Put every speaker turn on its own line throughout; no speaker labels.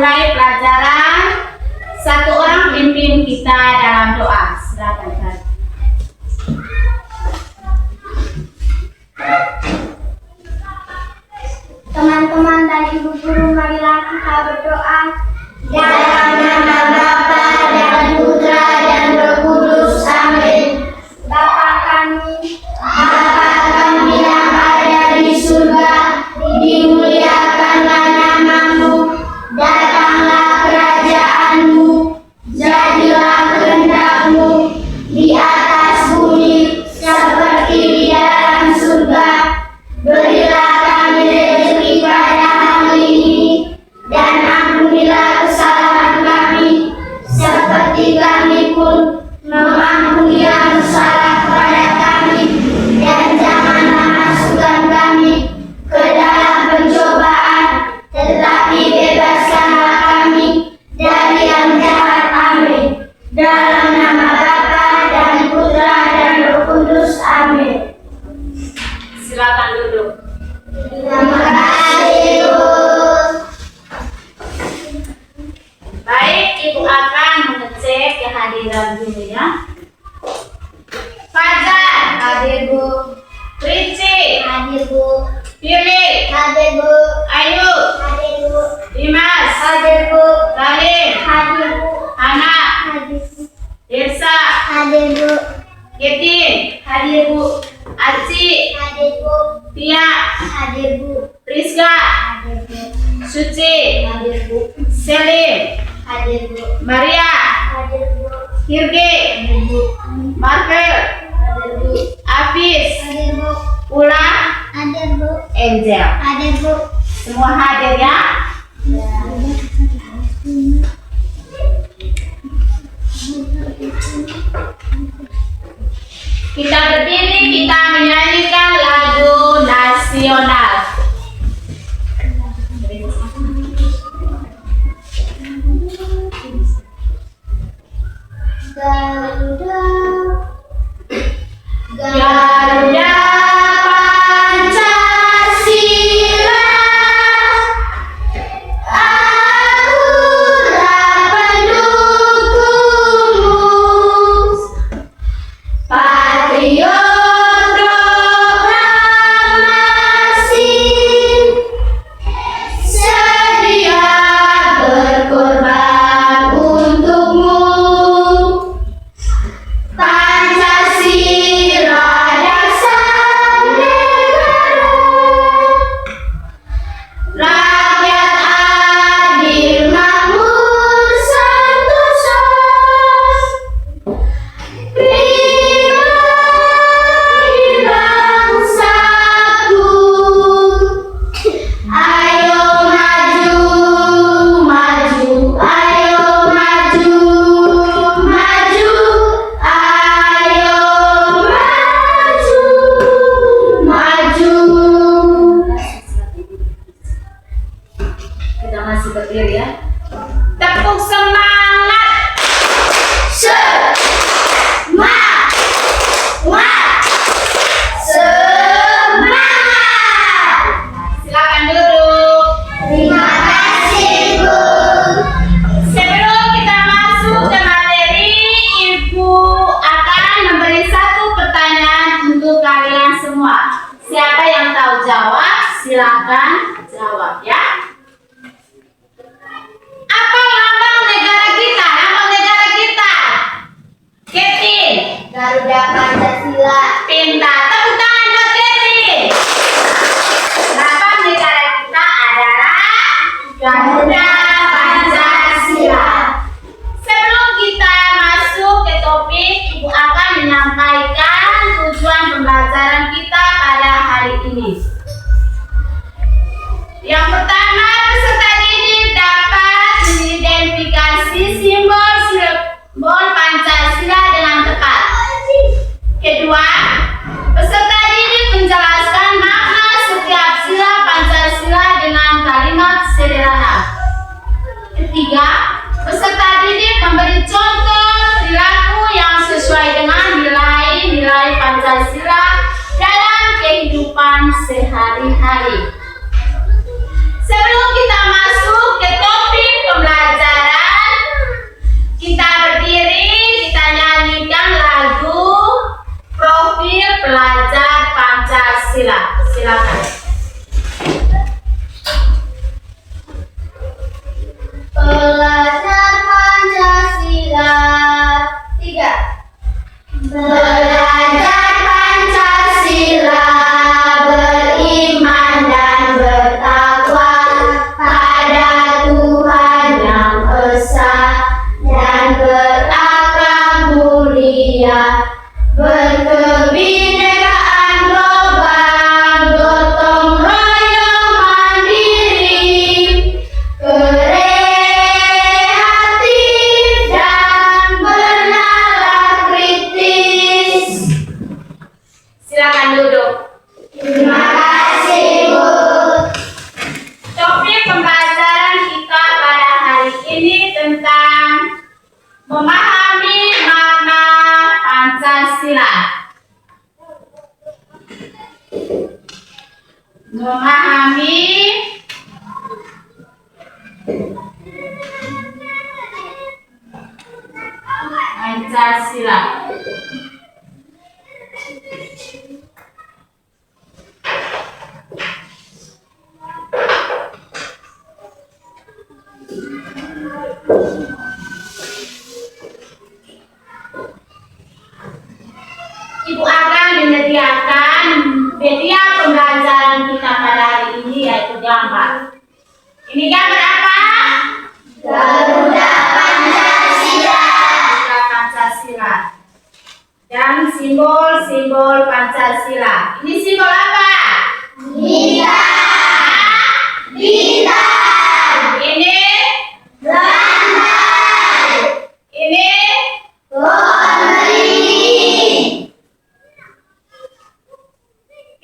memulai pelajaran, satu orang pimpin kita dalam doa. Silakan Kak.
Teman-teman dan ibu guru, marilah kita berdoa.
Dalam nama Bapa dan Putra dan Roh Kudus. Amin.
Bapa kami
yang ada di surga, dimuliakanlah namamu, datanglah kerajaanmu, jadilah kehendakmu di atas bumi seperti di dalam surga. Berilah kami rezeki pada hari ini, dan ampunilah kesalahan kami, seperti kami pun mengampuni yang bersalah kepada kami, dan janganlah masukkan kami ke dalam pencobaan, tetapi bebaskanlah kami dari yang jahat. Amin. Dalam nama Bapa dan Putra dan Roh Kudus. Amin.
Silakan duduk.
Terima kasih, Ibu.
Baik, Ibu akan mengecek kehadiran gurunya. Fajar,
hadir Bu.
Prince,
Hadir Bu.
Philip,
Hadir Bu.
Ayu,
Hadir Bu.
Dimas,
Hadir Bu.
Rahim,
Hadir Bu.
Hana,
Hadir Bu.
Irsa,
Hadir Bu.
Ketin,
Hadir Bu.
Aci,
Hadir Bu.
Tia,
Hadir Bu.
Rizka,
Hadir Bu.
Suci,
Hadir Bu.
Selim,
Hadir Bu.
Maria,
Hadir Bu.
Hirge,
Hadir Bu.
Marvel,
Hadir Bu.
Afis,
Hadir Bu.
Ula,
Hadir Bu.
Angel.
Hadir Bu.
Semua hadir ya. Kita berdiri, kita menyanyikan lagu nasional.
Garuda.
Garuda Pancasila,
Akulah pendukungmu, patriot proklamasi, sedia berkorban untukmu. Pancasila dasar negara, rakyat adil makmur santoso, pribadi bangsaku. Ayo maju, maju, ayo maju, maju, ayo maju, maju.
kita masih berdiri ya. Tepuk semangat.
Semangat, semangat.
Silakan duduk.
Terima kasih, Bu.
Sebelum kita masuk ke materi, Ibu akan memberi satu pertanyaan untuk kalian semua. Siapa yang tahu jawab, silakan jawab ya. Apa lambang negara kita? Lambang negara kita. Ketin.
Garuda Pancasila.
Pintar. Tepuk tangan buat Ketin. Lambang negara kita adalah Garuda Pancasila. Sebelum kita masuk ke topik, Ibu akan menyampaikan tujuan pembelajaran kita pada hari ini. Yang pertama, peserta didik dapat mengidentifikasi simbol Pancasila dengan tepat. Kedua, peserta didik silakan.
Belajar Pancasila. 3.
Belajar Pancasila, beriman dan bertakwa pada Tuhan yang esa dan berakhlak mulia, berkebinekaan global, gotong royong mandiri, kreatif dan bernalar kritis.
Silakan duduk.
Terima kasih, Bu.
Topik pembelajaran kita pada hari ini tentang memahami makna Pancasila. Memahami Pancasila. Ibu akan menyediakan media pembelajaran kita pada hari ini, yaitu gambar. Ini gambar apa?
Garuda Pancasila.
Garuda Pancasila. Dan simbol-simbol Pancasila. Ini simbol apa?
Bintang. Bintang.
Ini,
Rantai.
ini,
Pohon beringin.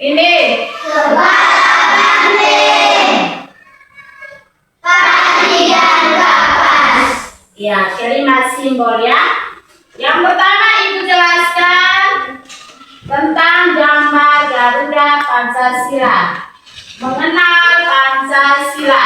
ini.
Kepala banteng. Padi dan kapas.
Ya, kelima simbol ya. Yang pertama Ibu jelaskan tentang gambar Garuda Pancasila. Mengenal Pancasila.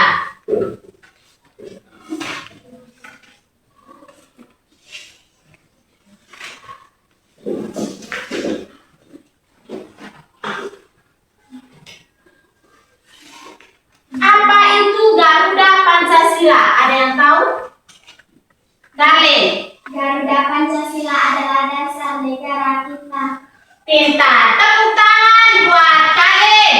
Apa itu Garuda Pancasila? Ada yang tahu? Darlene.
Garuda Pancasila adalah dasar negara kita.
Pintar. Tepuk tangan buat kalian.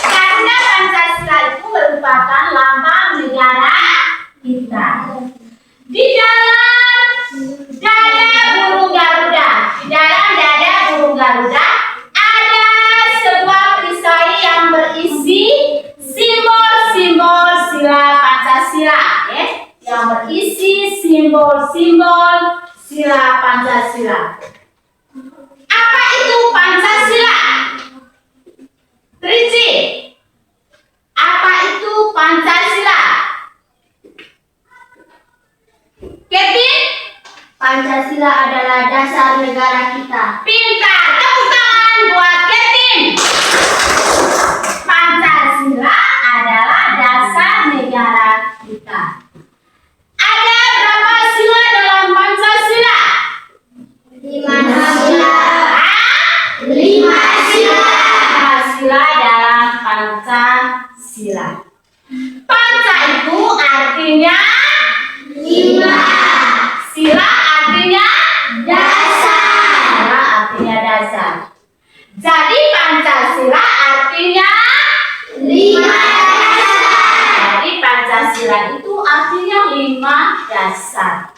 Garuda Pancasila itu merupakan lambang negara kita. Di dalam dada burung Garuda, ada sebuah perisai yang berisi simbol-simbol sila Pancasila, ya. Yang berisi simbol-simbol sila Pancasila. Apa itu Pancasila? Rinci. Apa itu Pancasila? Kevin?
Pancasila adalah dasar negara kita.
Pintar. Tepuk tangan buat Kevin. Pancasila adalah dasar negara kita. Ada berapa sila dalam Pancasila?
5 sila.
Ah?
5 sila.
5 sila dalam Pancasila. Panca itu artinya
5.
sila, artinya
Dasar.
sila artinya dasar. Jadi Pancasila artinya
5 dasar.
Jadi Pancasila itu artinya 5 dasar.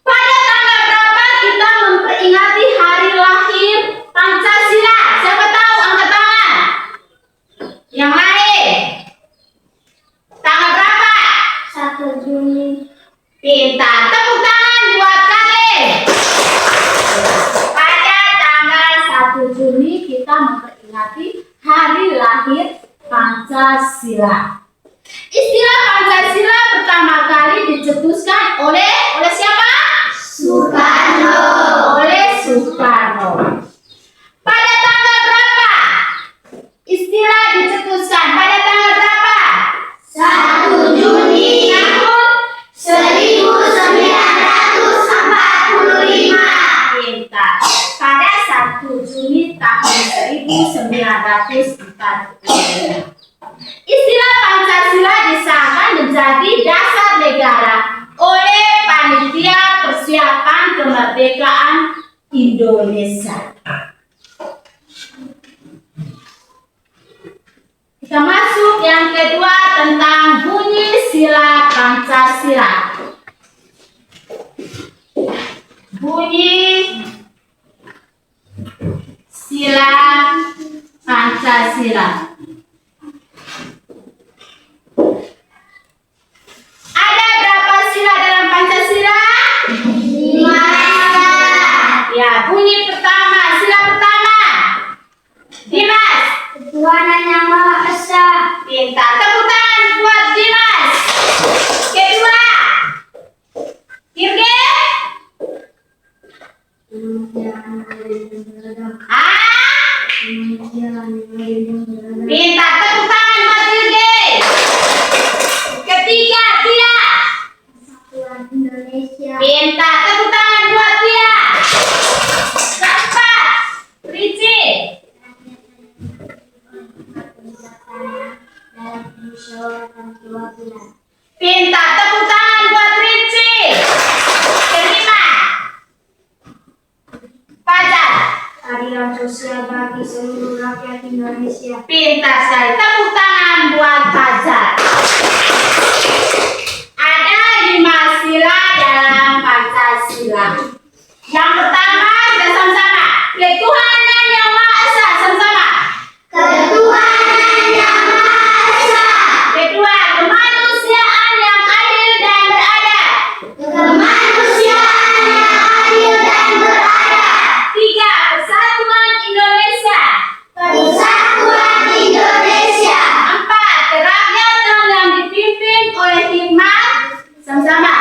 Pada tanggal berapa kita memperingati hari lahir Pancasila? Siapa tahu? Angkat tangan. Yang lain. Tanggal berapa?
1 Juni.
Pintar. Tepuk tangan buat kalian. Pada tanggal 1 Juni kita memperingati hari lahir Pancasila. Istilah Pancasila pertama kali dicetuskan oleh siapa?
Soekarno.
Oleh Soekarno. Pada tanggal berapa? Istilah dicetuskan pada tanggal berapa?
1 Juni
Tahun
1945.
Pintar. Pada 1 Juni tahun Istilah Pancasila disahkan menjadi dasar negara oleh Panitia Persiapan Kemerdekaan Indonesia. Kita masuk yang kedua tentang bunyi sila Pancasila. Bunyi sila Pancasila. Ada berapa sila dalam Pancasila?
5.
Ya, bunyi pertama, sila pertama. Dimas.
Ketuhanan yang Maha Esa.
Pintar. Tepuk tangan buat Dimas. Kedua. Kirge. Pintar. Tepuk tangan buat Kirge. Ketiga, Tia.
Kesatuan Indonesia.
Pintar. Tepuk tangan buat Tia. Keempat, Rici.
Dalam musyawarah kewakilan.
Pintar. Tepuk tangan buat Rici. Kelima, Fajar.
Keadilan sosial bagi seluruh rakyat Indonesia.
Pintar sekali. Tepuk tangan buat Fajar. Ada 5 sila dalam Pancasila. Yang pertama kita sama-sama. Ketuhanan yang Maha Esa. Sama-sama.
Ketuhanan yang Maha Esa.
Kedua, kemanusiaan yang adil dan beradab.
Kemanusiaan yang adil dan beradab.
Tiga, persatuan Indonesia.
Persatuan Indonesia.
Empat, kerakyatan yang dipimpin oleh hikmat. Sama-sama.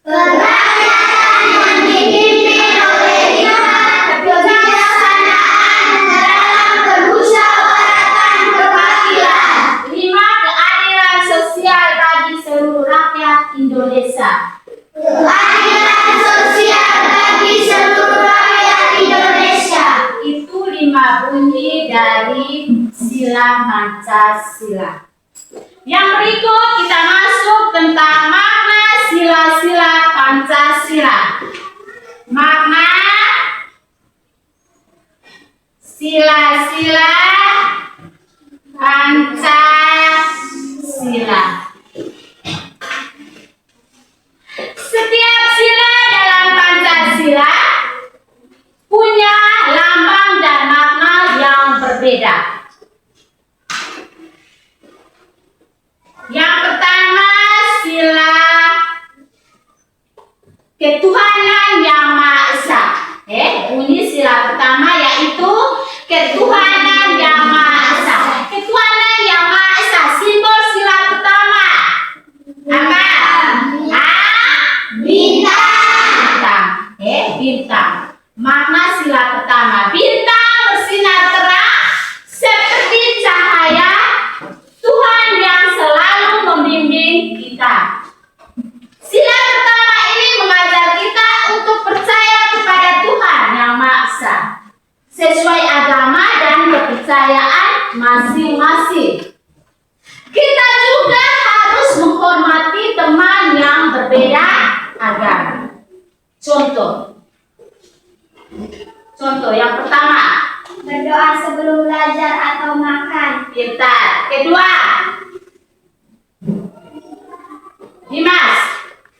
Kerakyatan yang dipimpin oleh hikmat kebijaksanaan dalam permusyawaratan kewakilan.
Lima, keadilan sosial bagi seluruh rakyat Indonesia.
Keadilan sosial bagi seluruh rakyat Indonesia.
Itu 5 bunyi dari sila Pancasila. Yang berikut kita masuk tentang makna sila-sila Pancasila. Makna sila-sila Pancasila. Setiap sila dalam Pancasila punya lambang dan makna yang berbeda. Yang pertama, sila ketuhanan yang Maha Esa. Bunyi sila pertama yaitu ketuhanan yang Maha Esa. Ketuhanan yang Maha Esa, simbol sila pertama apa? Bintang. Bintang. Makna sila pertama, bintang bersinar terang seperti cahaya Tuhan yang selalu membimbing kita. Sila pertama ini mengajar kita untuk percaya kepada Tuhan yang Maha Esa sesuai agama dan kepercayaan masing-masing. Kita juga harus menghormati teman yang berbeda agama. Contoh yang pertama,
Berdoa sebelum belajar atau makan.
pintar. Kedua, Dimas.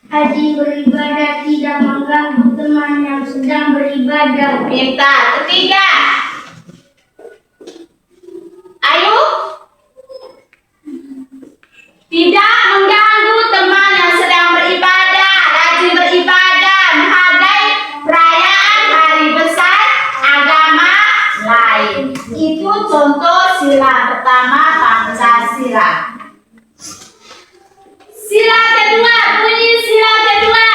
Haji beribadah tidak mengganggu teman yang sedang beribadah.
Pintar. Ketiga, Ayu. Tidak mengganggu teman yang sedang beribadah, rajin beribadah, menghargai perayaan hari besar agama lain. Itu contoh sila pertama Pancasila. Sila kedua, bunyi sila kedua.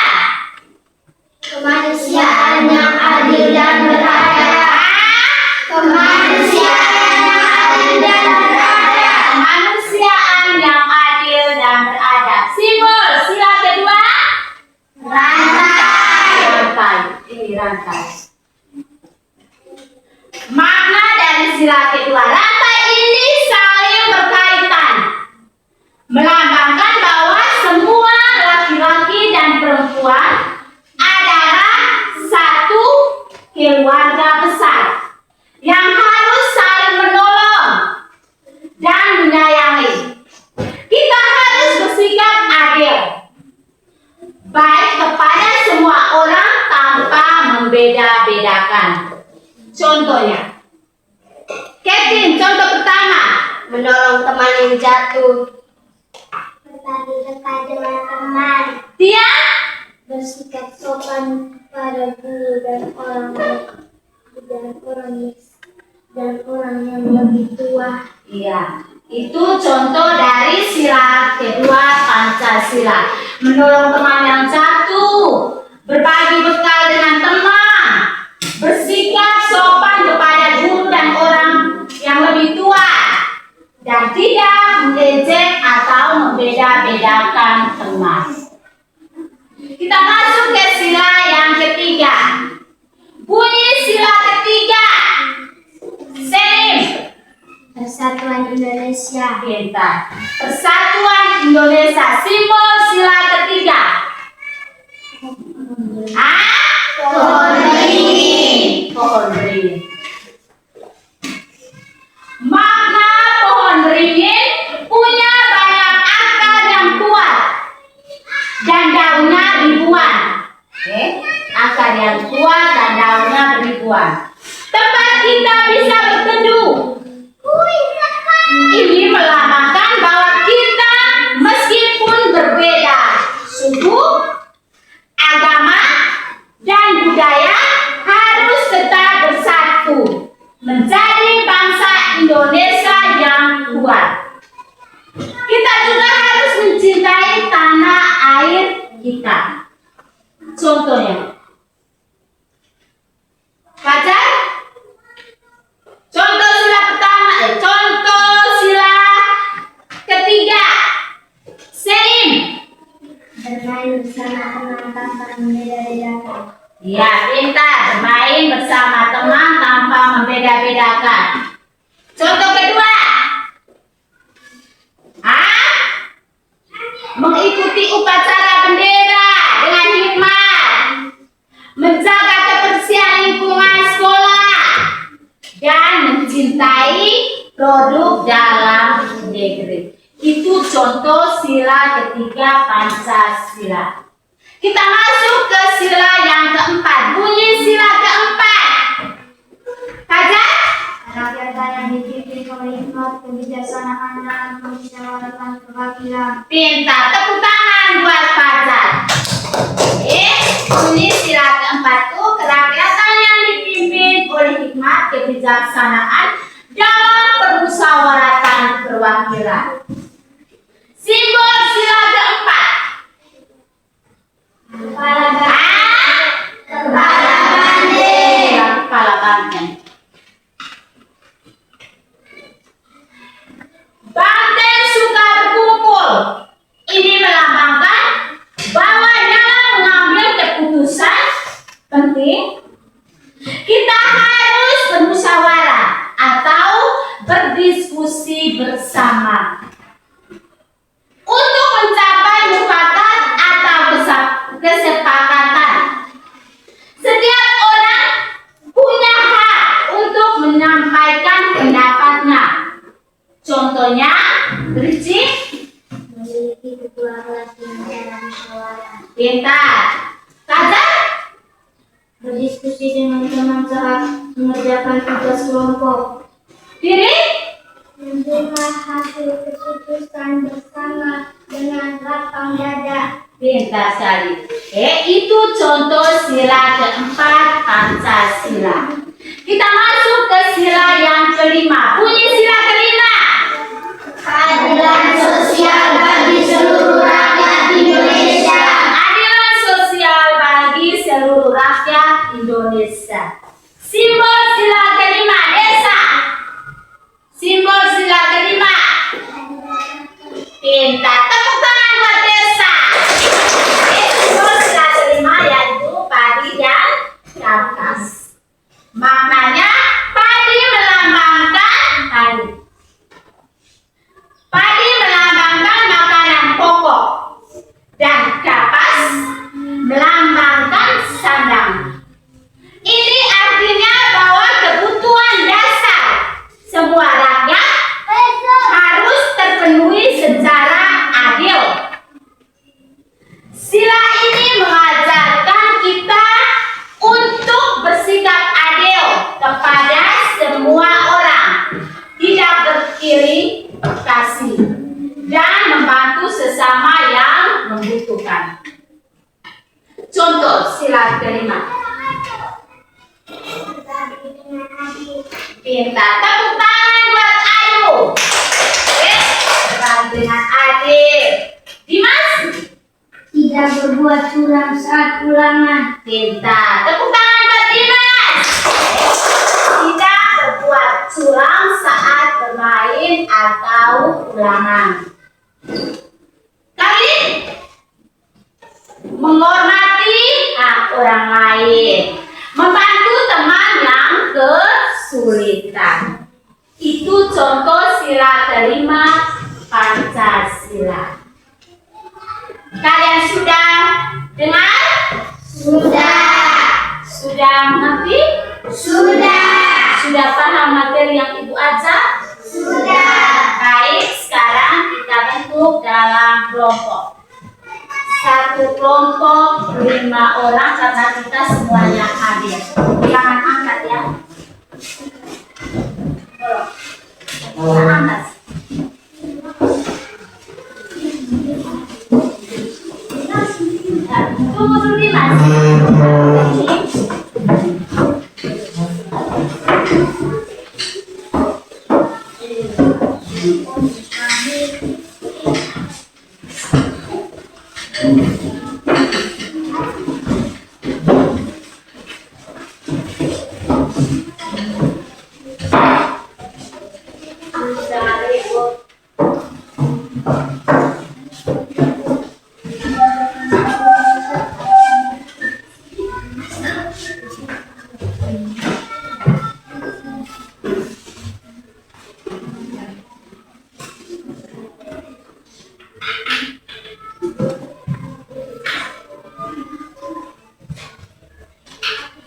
Kemanusiaan yang adil dan beradab. Kemanusiaan yang adil dan beradab.
Kemanusiaan yang adil dan beradab. Simbol sila kedua,
Rantai.
rantai. Ini rantai. Makna dari sila kedua, rantai ini
menolong teman yang jatuh, berbagi dekat dengan teman,
Tia,
bersikap sopan pada guru dan orang yang lebih tua.
iya, itu contoh dari sila kedua Pancasila. Menolong teman yang jatuh, berbagi bekal dengan teman, bersikap sopan kepada guru dan orang yang lebih tua, dan tidak mengejek atau membeda-bedakan teman. Kita masuk ke sila yang ketiga. Bunyi sila ketiga. Selim.
Persatuan Indonesia.
Pintar. Persatuan Indonesia. Simbol sila ketiga.
Pohon beringin.
Pohon beringin. Makna pohon beringin punya banyak akar yang kuat dan daunnya ribuan. Akar yang kuat dan daunnya ribuan. Tempat kita bisa berteduh. Ini melambangkan bahwa kita meskipun berbeda suku, agama, dan budaya harus tetap bersatu menjadi bangsa Indonesia yang kuat. Kita juga harus mencintai tanah air kita. Contohnya, Fajar, contoh sila pertama, contoh sila ketiga, Selim.
Bermain bersama teman tanpa membeda-bedakan.
Ya, pintar, bermain bersama teman tanpa membeda-bedakan. Contoh kedua, mengikuti upacara bendera dengan hikmat, menjaga kebersihan lingkungan sekolah, dan mencintai produk dalam negeri. Itu contoh sila ketiga Pancasila. Kita masuk ke sila yang keempat. Bunyi sila keempat. Fajar?
Rakyat yang dipimpin oleh hikmat kebijaksanaan dalam memusyawarahkan perwakilan.
Pintar, tepuk tangan buat Fajar. Bunyi sila keempat itu kerakyatan yang dipimpin oleh hikmat kebijaksanaan dalam permusyawaratan perwakilan. Simbol sila keempat.
Kepala
banteng. Kepala banteng. Banteng suka berkumpul. Ini melambangkan bahwa dalam mengambil keputusan penting, kita harus bermusyawarah atau berdiskusi bersama untuk mencapai mufakat atau kesepakatan. Setiap orang punya hak untuk menyampaikan pendapatnya. Contohnya, Rizky
memiliki ketua kelas dengan cara musyawarah.
pintar. Fajar?
Berdiskusi dengan teman saat mengerjakan tugas kelompok.
Diri?
Menerima hasil keputusan bersama dengan lapang dada.
Pintar sekali. Itu contoh sila keempat Pancasila. Kita masuk ke sila yang kelima. Bunyi sila kelima.
Keadilan sosial bagi seluruh rakyat Indonesia.
Keadilan sosial bagi seluruh rakyat Indonesia. Simbol sila kelima, desa. Simbol sila kelima. Pintar, tepuk tangan buat desa. Simbol sila kelima yaitu padi dan kapas. Maknanya padi melambangkan padi. sila kelima. Pintar. Tepuk tangan buat Ayu. Oke, berbagi dengan adil. Dimas.
Tidak berbuat curang saat ulangan.
Pintar. Tepuk tangan buat Dimas. Tidak berbuat curang saat bermain atau ulangan. Kali menghormati hak orang lain, membantu teman yang kesulitan. Itu contoh sila kelima Pancasila. Kalian sudah dengar? Sudah mengerti? Sudah paham materi yang Ibu ajar? Baik, sekarang kita bentuk dalam kelompok. Satu kelompok 5 orang karena kita semuanya hadir. Jangan angkat ya. Jangan angkat. Tunggu dulu Dimas.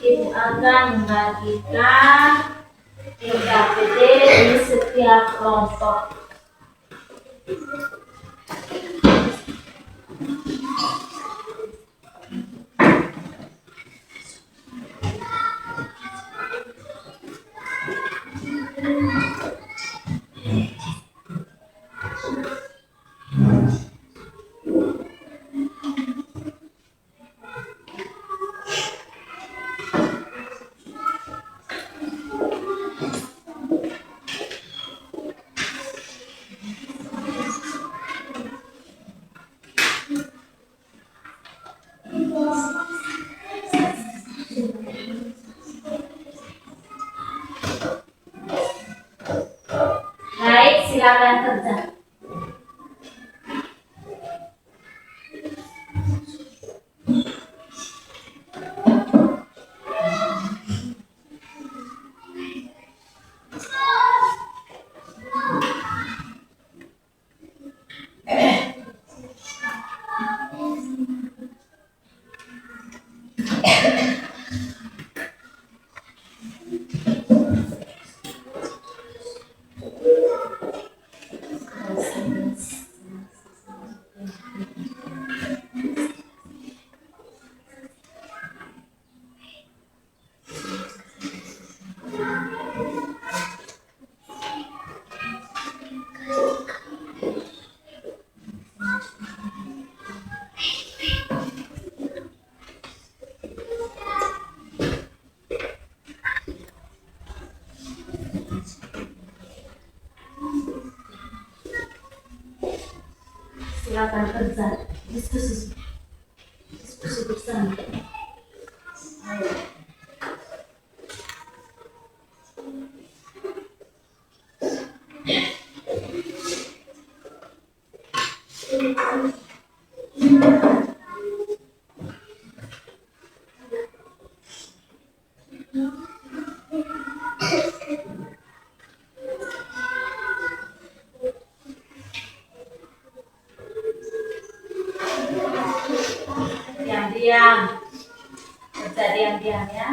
Ibu akan membagikan NKPD di setiap kelompok. Baik, silakan kerja. Silakan kerja. Diskusi bersama. Ayo. Diam-diam. Kerja diam-diam ya.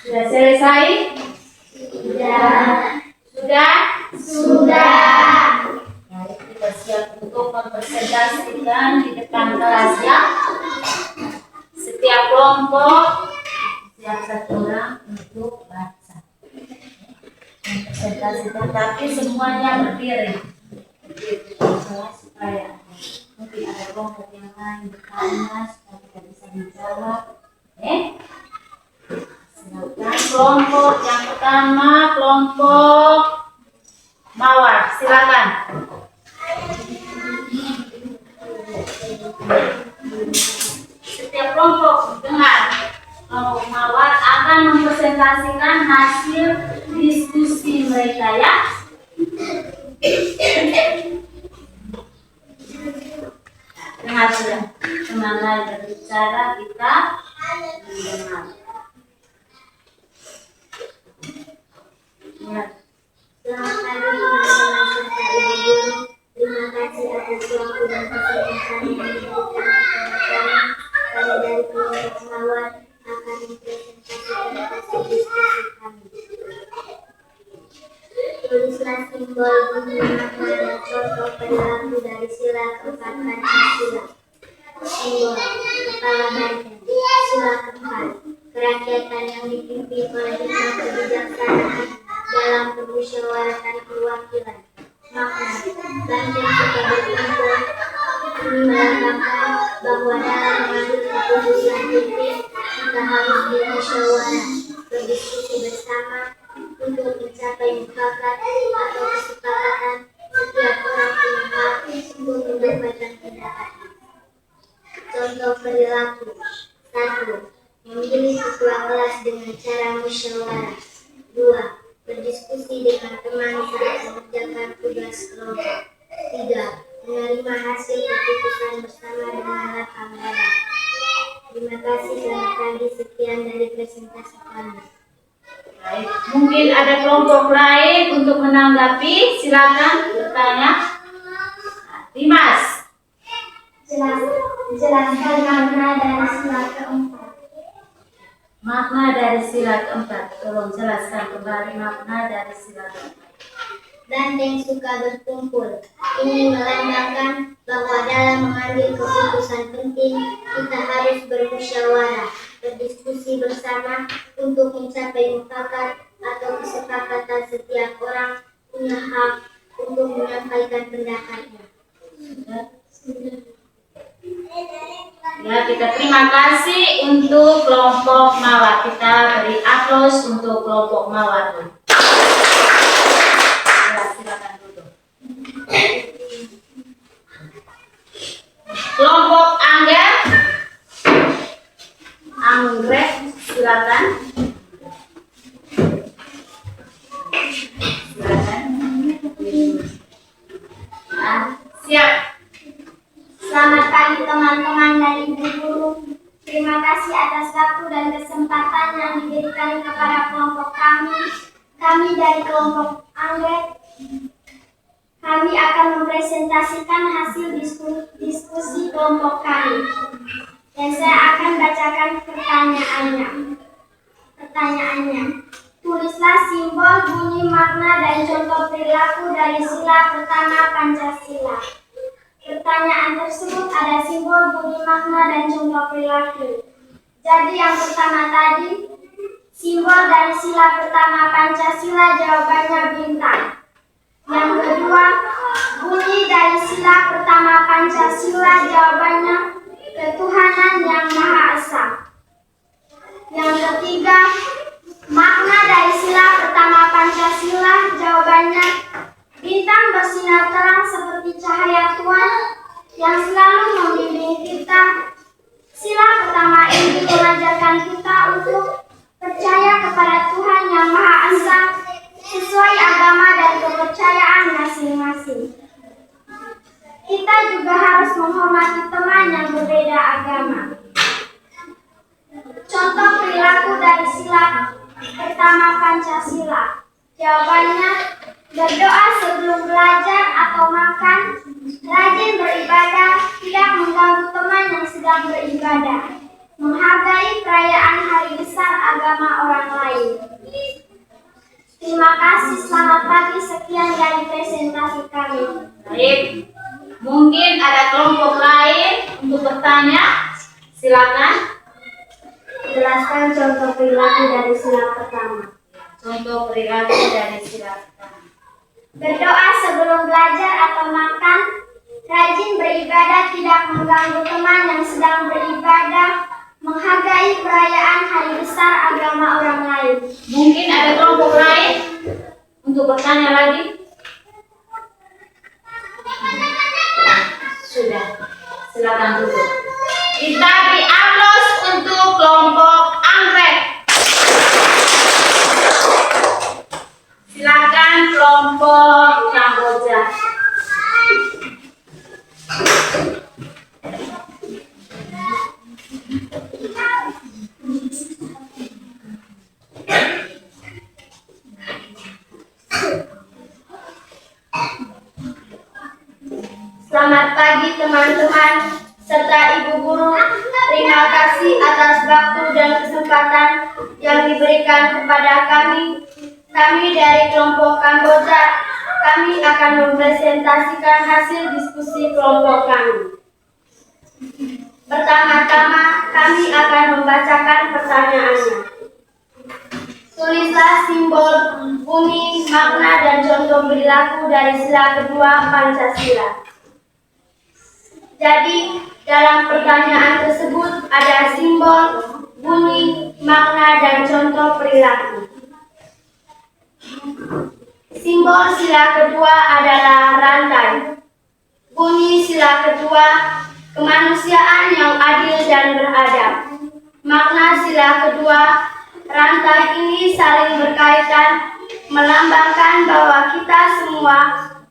Sudah selesai? Sudah? Mari kita siap untuk mempresentasikan di depan kelas ya. Setiap kelompok siap satu orang untuk baca. Mempresentasikan, tapi semuanya berdiri. Supaya mungkin ada kelompok yang lain bertanya supaya kita bisa menjawab. Silakan kelompok yang pertama, kelompok Mawar, silakan. Setiap kelompok dengar, kelompok Mawar akan mempresentasikan hasil diskusi mereka ya. Dengar sudah, teman-teman berbicara, kita mendengar.
Selamat pagi teman-teman serta ibu guru. Terima kasih atas waktu dan kesempatan yang diberikan kepada kami. Kami dari kelompok Mawar akan mempresentasikan hasil diskusi kami. Tulislah simbol bunyi makna dan contoh perilaku dari sila keempat Pancasila. Simbol kepala banteng, sila keempat, kerakyatan yang dipimpin oleh hikmat kebijaksanaan dalam permusyawaratan perwakilan. Makna banteng suka berkumpul. Ini melambangkan bahwa dalam mengambil keputusan penting kita harus bermusyawarah, berdiskusi bersama untuk mencapai mufakat atau kesepakatan. Setiap orang punya hak untuk mendapatkan pendapatnya. Contoh perilaku: 1. Memilih ketua kelas dengan cara musyawarah. 2. Berdiskusi dengan teman saat mengerjakan tugas kelompok. 3. Menerima hasil keputusan bersama dengan lapang dada. Terima kasih, selamat pagi. Sekian dari presentasi kami.
Baik, mungkin ada kelompok lain untuk menanggapi, silakan bertanya. Dimas.
Jelaskan makna dari sila keempat.
Makna dari sila keempat, tolong jelaskan kembali makna dari sila keempat.
Banteng suka berkumpul. Ini melambangkan bahwa dalam mengambil keputusan penting kita harus bermusyawarah, berdiskusi bersama untuk mencapai mufakat atau kesepakatan. Setiap orang punya hak untuk menyampaikan pendapatnya.
Ya, kita terima kasih untuk kelompok Mawar. Kita beri aplaus untuk kelompok Mawar dulu. Ya, silakan duduk. Kelompok Anggrek, silakan. Siap.
Selamat pagi teman-teman dan ibu guru. Terima kasih atas waktu dan kesempatan yang diberikan kepada kelompok kami. Kami dari kelompok Anggrek. Kami akan mempresentasikan hasil diskusi kelompok kami. Dan saya akan bacakan pertanyaannya. Tulislah simbol, bunyi, makna, dan contoh perilaku dari sila pertama Pancasila. Pertanyaan tersebut ada simbol, bunyi, makna, dan contoh perilaku. Jadi yang pertama tadi, simbol dari sila pertama Pancasila, jawabannya bintang. Yang kedua, bunyi dari sila pertama Pancasila, jawabannya ketuhanan yang Maha Esa. Yang ketiga, makna dari sila pertama Pancasila, jawabannya bintang bersinar terang seperti cahaya Tuhan yang selalu membimbing kita. Sila pertama ini mengajarkan kita untuk percaya kepada Tuhan yang Maha Esa sesuai agama dan kepercayaan masing-masing. Kita juga harus menghormati teman yang berbeda agama. Contoh perilaku dari sila pertama Pancasila, jawabannya berdoa sebelum belajar atau makan, rajin beribadah, tidak mengganggu teman yang sedang beribadah, menghargai perayaan hari besar agama orang lain.
Baik, mungkin ada kelompok lain untuk bertanya. Silakan.
Jelaskan contoh perilaku dari sila pertama.
Contoh perilaku dari sila pertama.
Berdoa sebelum belajar atau makan. Rajin beribadah, tidak mengganggu teman yang sedang beribadah. Menghargai perayaan hari besar agama orang lain.
Mungkin ada kelompok lain untuk bertanya lagi. Sudah, silakan duduk. Kita beri aplaus untuk kelompok anggrek. Silakan kelompok Kamboja.
Selamat pagi teman-teman serta ibu guru. Terima kasih atas waktu dan kesempatan yang diberikan kepada kami. Kami dari kelompok Kamboja. Kami akan mempresentasikan hasil diskusi kelompok kami. Pertama-tama kami akan membacakan pertanyaannya. Tulislah simbol, bunyi, makna, dan contoh perilaku dari sila kedua Pancasila. Jadi, dalam pertanyaan tersebut ada simbol, bunyi, makna, dan contoh perilaku. Simbol sila kedua adalah rantai. Bunyi sila kedua, kemanusiaan yang adil dan beradab. Makna sila kedua, rantai ini saling berkaitan, melambangkan bahwa kita semua,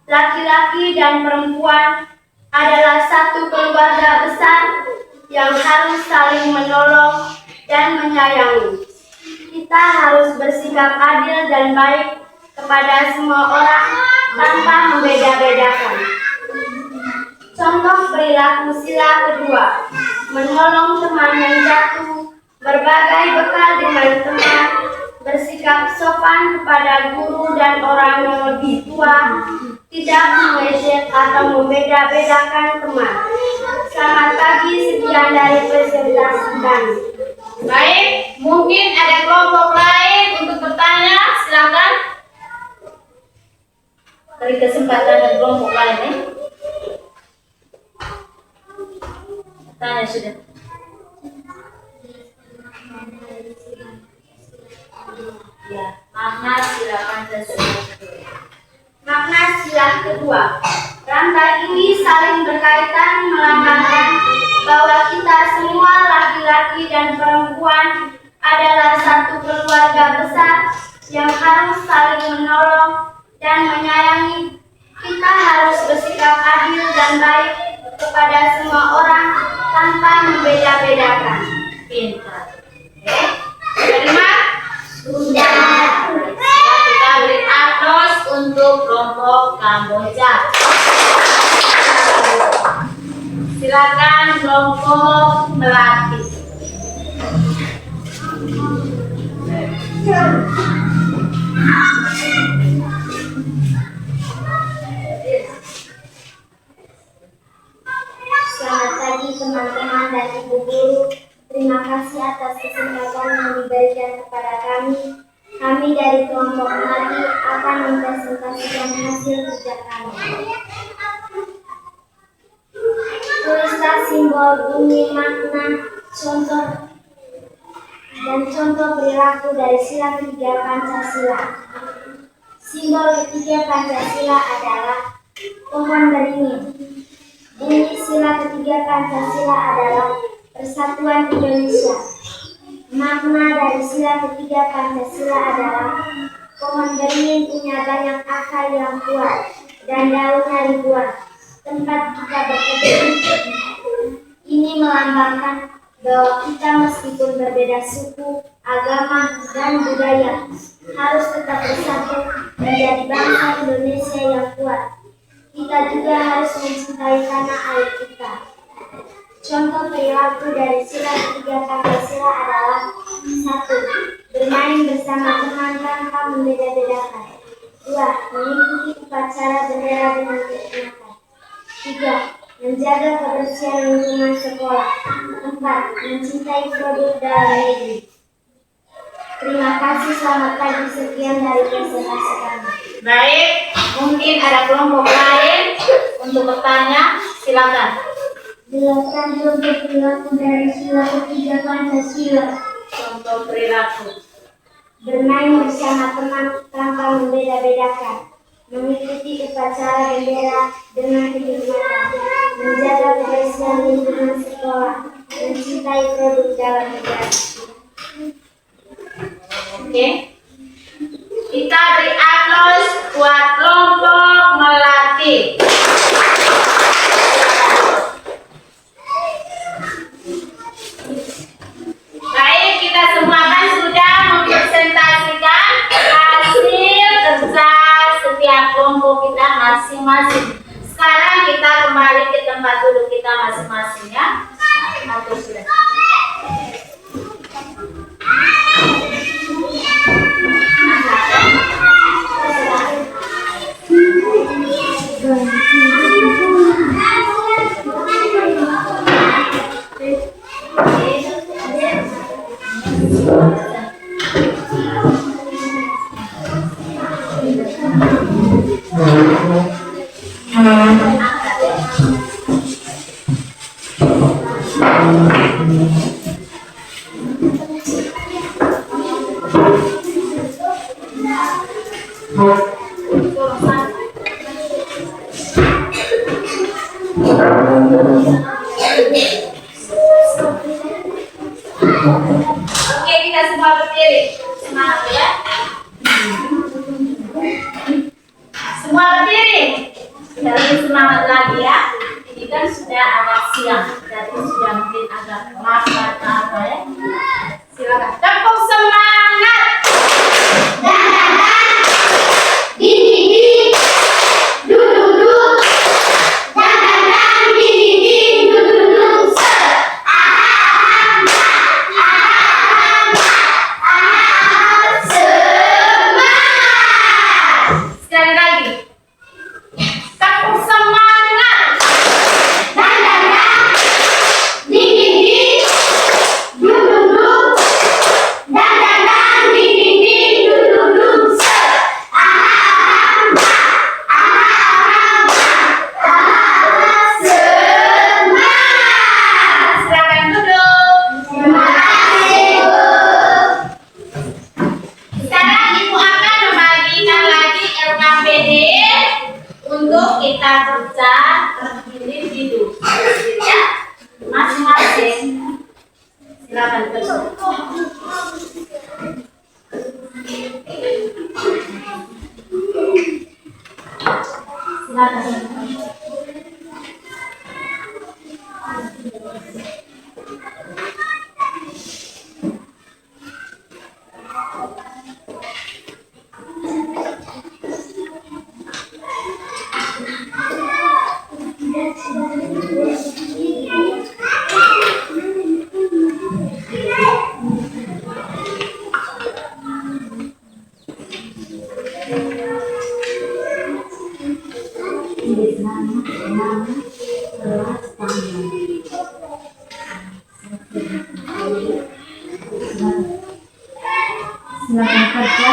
laki-laki dan perempuan, adalah satu keluarga besar yang harus saling menolong dan menyayangi. Kita harus bersikap adil dan baik kepada semua orang tanpa membeda-bedakan. Contoh perilaku sila kedua, menolong teman yang jatuh, berbagai bekal dengan teman, bersikap sopan kepada guru dan orang yang lebih tua, tidak mengejek atau membeda-bedakan teman. Selamat pagi, sekian dari presentasi kami.
Baik, mungkin ada kelompok lain untuk bertanya. Silakan. Beri kesempatan ke kelompok lain ya. Tanya sudah. Ya, makna sila Pancasila.
Makna sila kedua, rantai ini saling berkaitan, melambangkan bahwa kita semua laki-laki dan perempuan adalah satu keluarga besar yang harus saling menolong dan menyayangi. Kita harus bersikap adil dan baik kepada semua orang tanpa membeda-bedakan.
Pintar. Oke, terima.
Sudah.
Kita beri aplaus untuk kelompok Kamboja. Silakan kelompok Melati.
Selamat pagi teman-teman dan ibu guru. Terima kasih atas kesempatan yang diberikan kepada kami. Kami dari kelompok Melati akan mempresentasikan hasil kerja kami. Tulislah simbol, bunyi, makna, contoh, dan contoh perilaku dari sila ketiga Pancasila. Simbol ketiga Pancasila adalah pohon beringin. Bunyi sila ketiga Pancasila adalah Persatuan Indonesia. Makna dari sila ketiga Pancasila adalah pohon beringin punya banyak akar yang kuat dan daunnya ribuan. Tempat kita berkebun ini melambangkan bahwa kita meskipun berbeda suku, agama, dan budaya harus tetap bersatu menjadi bangsa Indonesia yang kuat. Kita juga harus mencintai tanah air kita. Contoh perilaku dari sila ketiga Pancasila adalah 1. Bermain bersama teman tanpa membeda-bedakan. 2. Mengikuti upacara bendera dengan kenikmatan. 3. Menjaga kebersihan lingkungan sekolah. 4. Mencintai produk dalam negeri. Terima kasih, selamat pagi. Sekian dari presentasi kami.
Baik, mungkin ada kelompok lain untuk bertanya, silakan.
Jelaskan contoh perilaku dari sila ketiga Pancasila.
Contoh perilaku.
Bermain bersama teman tanpa membeda-bedakan. Mengikuti upacara bendera dengan kenikmatan. Menjaga kebersihan lingkungan sekolah. Mencintai produk dalam negeri.
Oke. Kita beri aplaus buat kelompok melati. Baik, kita semua kan sudah mempresentasikan hasil kerja setiap kelompok kita masing-masing. Sekarang kita kembali ke tempat duduk kita masing-masing ya. Atau sudah. Oke, kita semua berdiri. Semangat ya. Semua berdiri. Lebih semangat lagi ya. Ini kan sudah agak siang, jadi sudah mungkin agak kelas atau apa ya. Silakan. Tepuk semangat. Sekali lagi. Tepuk semangat. Silakan duduk. Sekarang Ibu akan membagikan lagi LKPD untuk kita kerja individu ya, masing-masing. Silakan terus. Silakan. Silakan kerja.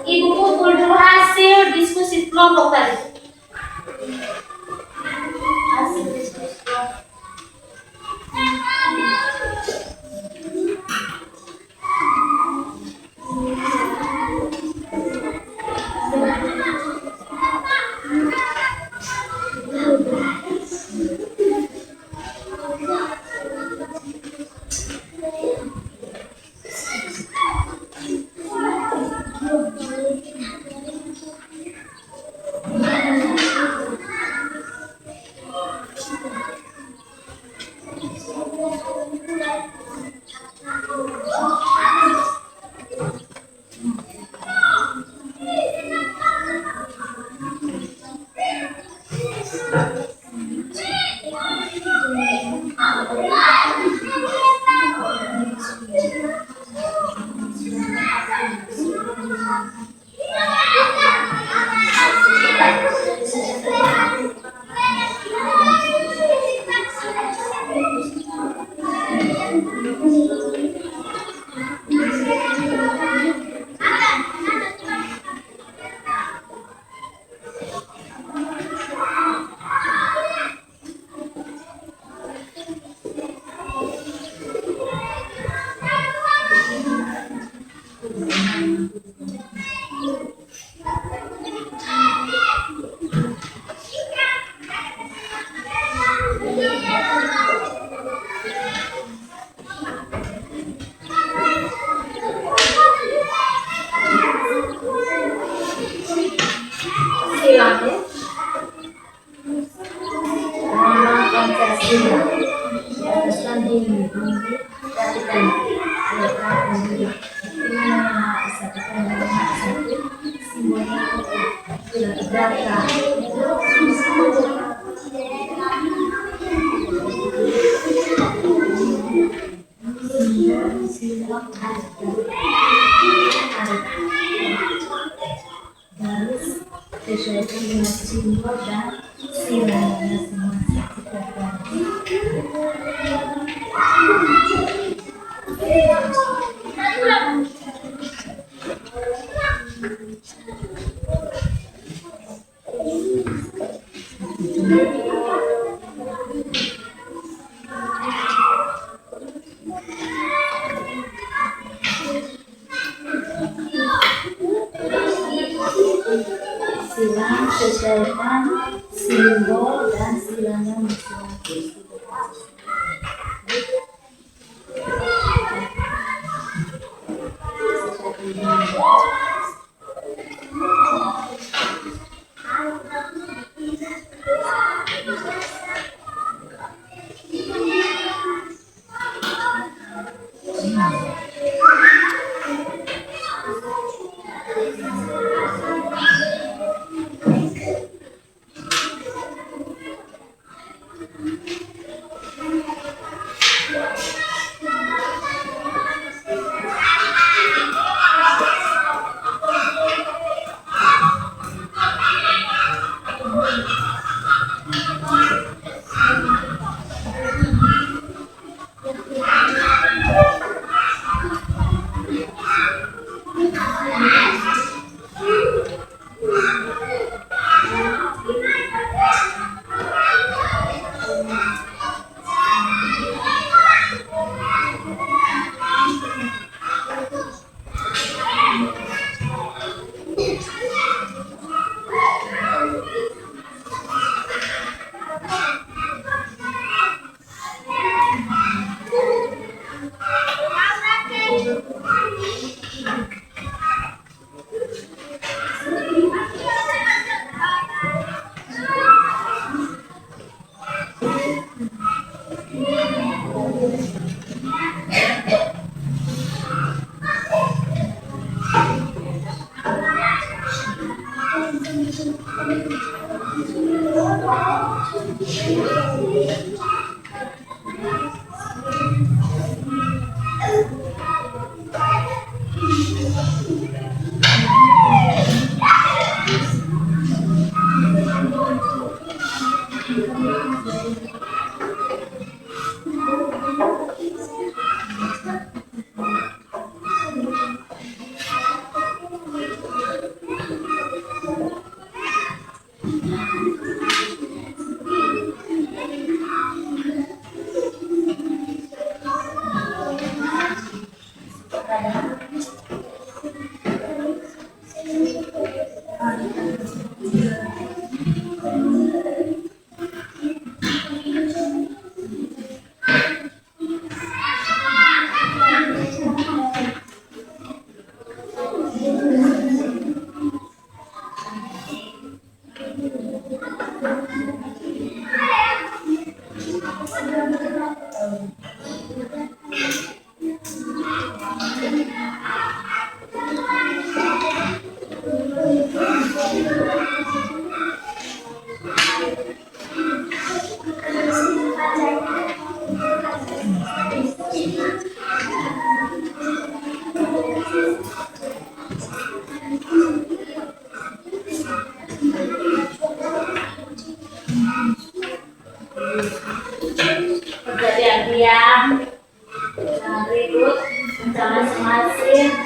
Ibu kumpul dulu hasil diskusi kelompok tadi. Hasil diskusi kelompok.
Garis sesuaikan dengan simbol dan silanya semua silang sesuaikan simbol dan silanya masing-masing. Kejadian yang berikut masing-masing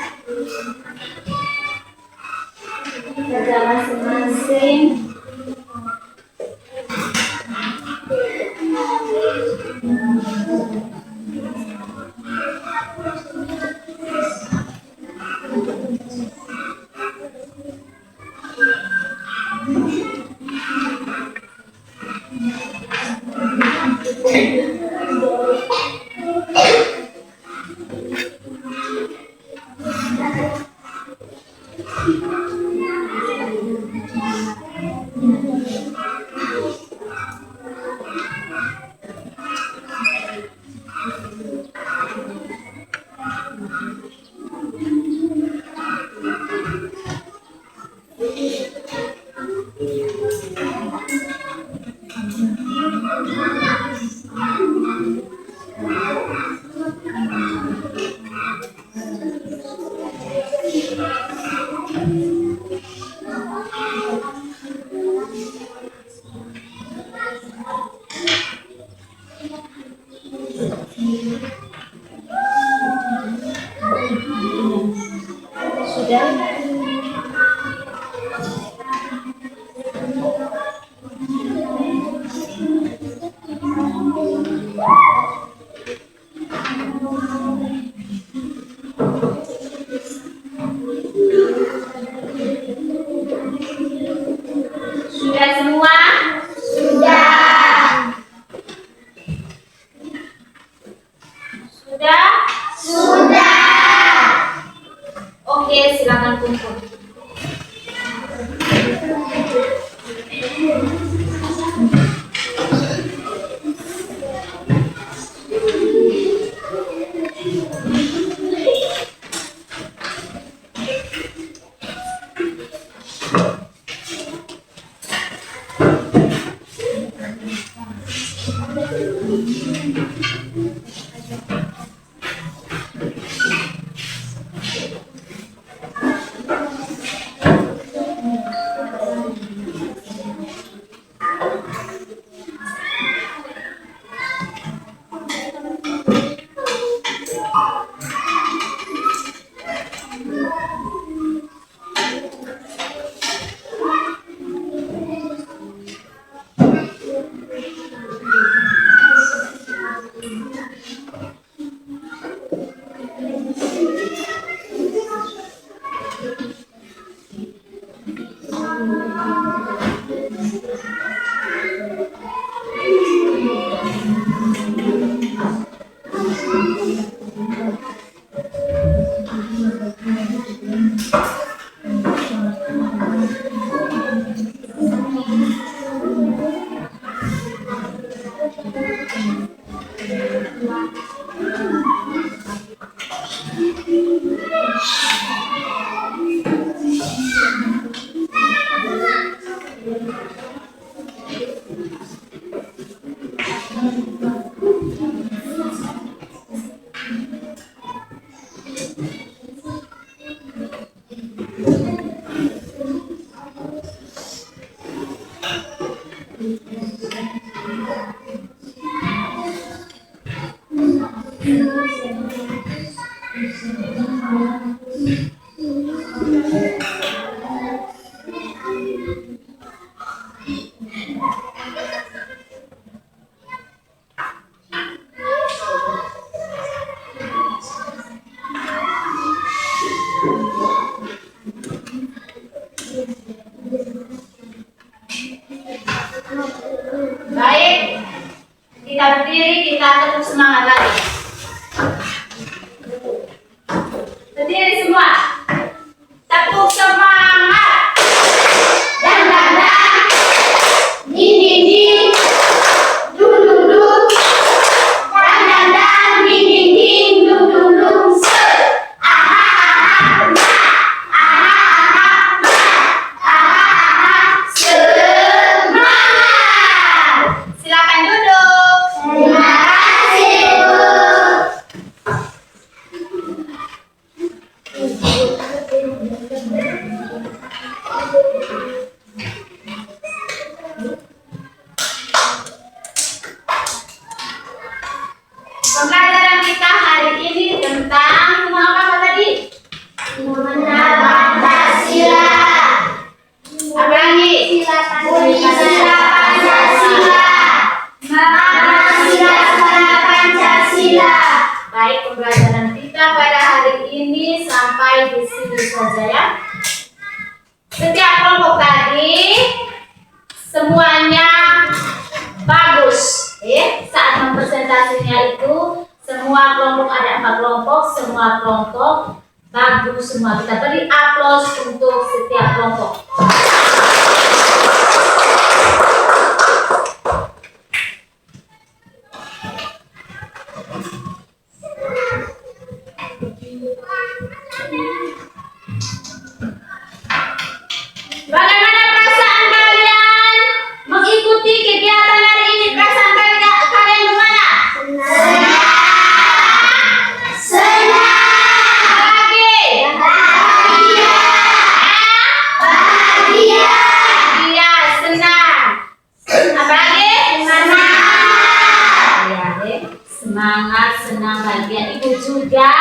Sudah? Sudah semua? Sudah? Oke, silakan kumpul. Baik, kita berdiri, kita terus semangat lagi. Berdiri semua. Tepuk semangat.
Dan ding ding ding, dung dung dung. Dan ding ding ding, dung dung dung.
Silakan duduk.
Terima kasih, Bu.
Pembelajaran kita hari ini tentang apa tadi?
Mengenal Pancasila.
Apa lagi?
Sila Pancasila. Mana sila Pancasila.
Baik, pembelajaran kita pada hari ini sampai di sini saja ya. Setiap kelompok tadi semuanya bagus, saat mempresentasinya itu semua kelompok ada 4 kelompok, semua kelompok bagus semua. Kita beri aplaus untuk setiap kelompok. Bagaimana perasaan kalian mengikuti kegiatan hari ini? Perasaan kalian gimana?
Bahagia.
Iya, senang. Apa lagi? Iya, semangat, senang, bahagia. Ibu juga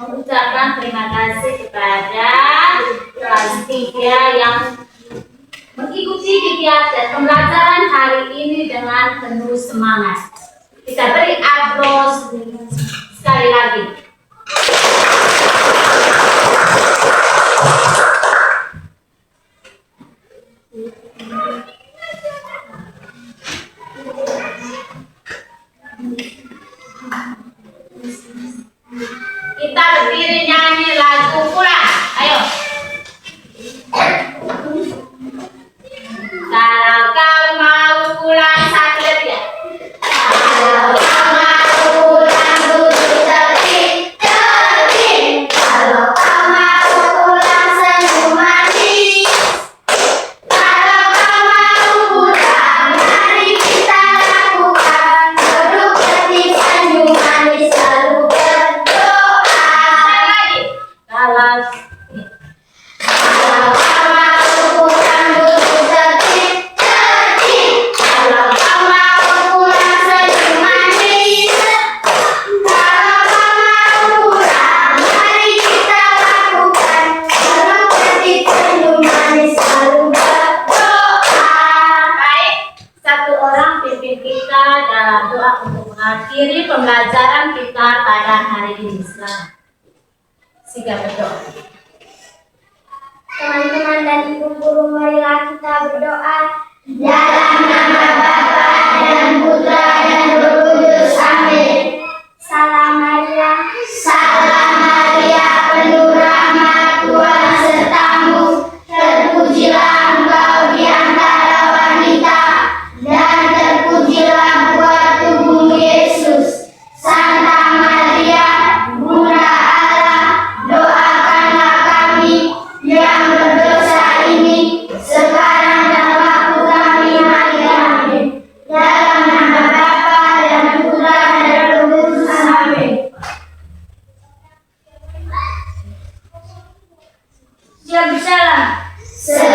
mengucapkan terima kasih kepada kelas 3 yang mengikuti kegiatan pembelajaran hari ini dengan penuh semangat. Kita beri aplaus sekali lagi. Kita berdiri nyanyi lagu pulang. Ayo. Kalau kau mau pulang satu lagi ya.
Kalau kau mau pulang duduk tertib. Kalau kau mau pulang senyum manis. Kalau kau mau pulang, mari kita lakukan. Duduk tertib, senyum manis, lalu berdoa.
Kalau
Kalau kau mau pulang duduk tertib. Kalau kau mau pulang senyum manis. Kalau kau mau pulang, mari kita lakukan. Duduk tertib, senyum manis, lalu berdoa.
baik, satu orang pimpin kita dalam doa untuk mengakhiri pembelajaran kita pada hari ini. Silakan. Siga berdoa.
Teman-teman dan ibu guru, marilah kita berdoa.
Dalam nama Bapa dan Putra dan Roh Kudus. Amin.
Salam Maria,
Salam Maria, penuh rahmat, Tuhan sertamu. Terpujilah engkau di antara wanita, dan terpujilah buah tubuhmu Yesus. Santa Maria, Bunda Allah, doakanlah kami yang berdosa ini, sekarang dan waktu kami mati. Amin. Dalam nama Bapa dan Putra dan Roh Kudus. Amin.
Siap bicara.
Selamat